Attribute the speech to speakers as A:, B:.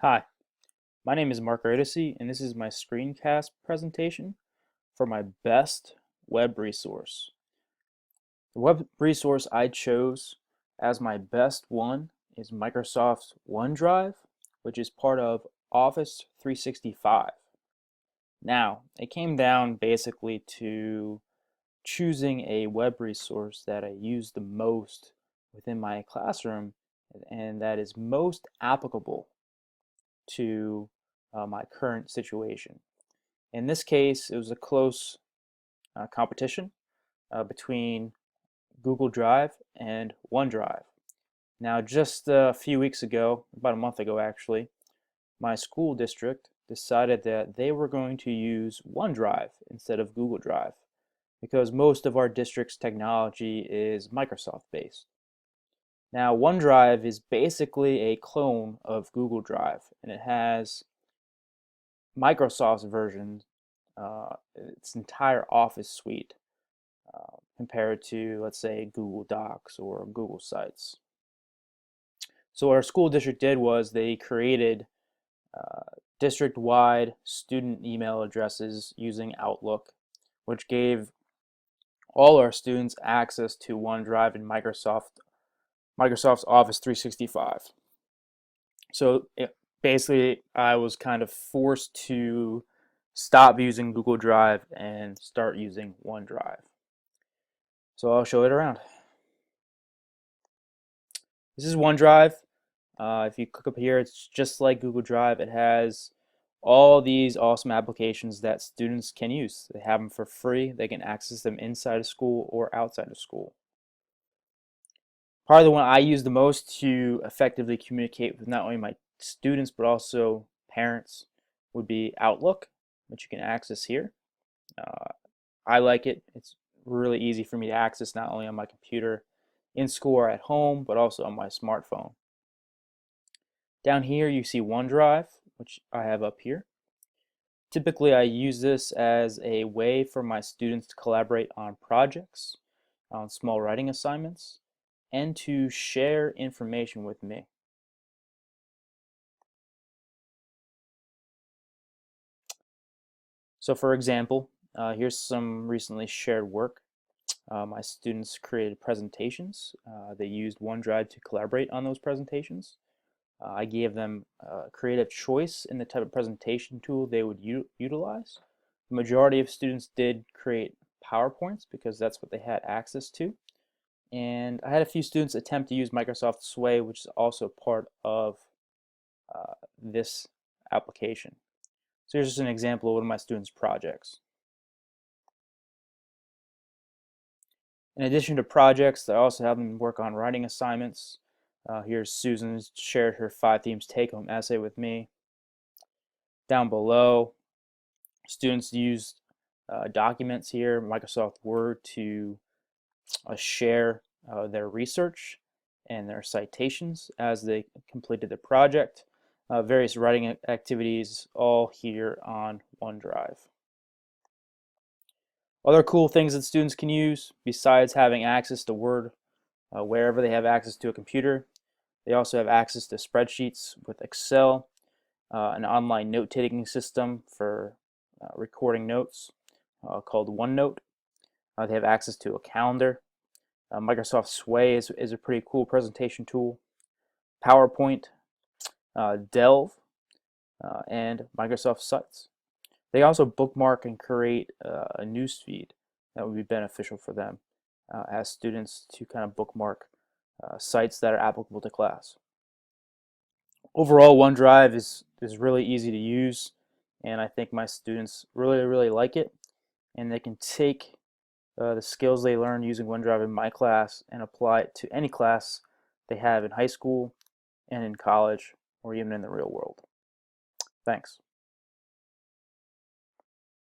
A: Hi, my name is Mark Radisi, and this is my screencast presentation for my best web resource. The web resource I chose as my best one is Microsoft's OneDrive, which is part of Office 365. Now, it came down basically to choosing a web resource that I use the most within my classroom and that is most applicable to my current situation. In this case, it was a close competition between Google Drive and OneDrive. Now, just a few weeks ago, about a month ago actually, my school district decided that they were going to use OneDrive instead of Google Drive because most of our district's technology is Microsoft based. Now, OneDrive is basically a clone of Google Drive, and it has Microsoft's version, its entire Office suite, compared to, let's say, Google Docs or Google Sites. So what our school district did was they created district-wide student email addresses using Outlook, which gave all our students access to OneDrive and Microsoft's Office 365. So basically, I was kind of forced to stop using Google Drive and start using OneDrive. So I'll show it around. This is OneDrive. If you click up here, it's just like Google Drive. It has all these awesome applications that students can use. They have them for free. They can access them inside of school or outside of school. Probably the one I use the most to effectively communicate with not only my students but also parents would be Outlook, which you can access here. I like it. It's really easy for me to access not only on my computer in school or at home, but also on my smartphone. Down here you see OneDrive, which I have up here. Typically I use this as a way for my students to collaborate on projects, on small writing assignments, and to share information with me. So for example, here's some recently shared work. My students created presentations. They used OneDrive to collaborate on those presentations. I gave them creative choice in the type of presentation tool they would utilize. The majority of students did create PowerPoints because that's what they had access to. And I had a few students attempt to use Microsoft Sway, which is also part of this application. So here's just an example of one of my students' projects. In addition to projects, I also have them work on writing assignments. Here's Susan shared her 5 themes take-home essay with me. Down below, students used documents here, Microsoft Word, to share their research and their citations as they completed the project. Various writing activities all here on OneDrive. Other cool things that students can use besides having access to Word wherever they have access to a computer, they also have access to spreadsheets with Excel, an online note-taking system for recording notes called OneNote. They have access to a calendar. Microsoft Sway is a pretty cool presentation tool. PowerPoint, Delve, and Microsoft Sites. They also bookmark and create a newsfeed that would be beneficial for them as students to kind of bookmark sites that are applicable to class. Overall, OneDrive is really easy to use, and I think my students really like it, and they can take the skills they learned using OneDrive in my class and apply it to any class they have in high school and in college or even in the real world. Thanks.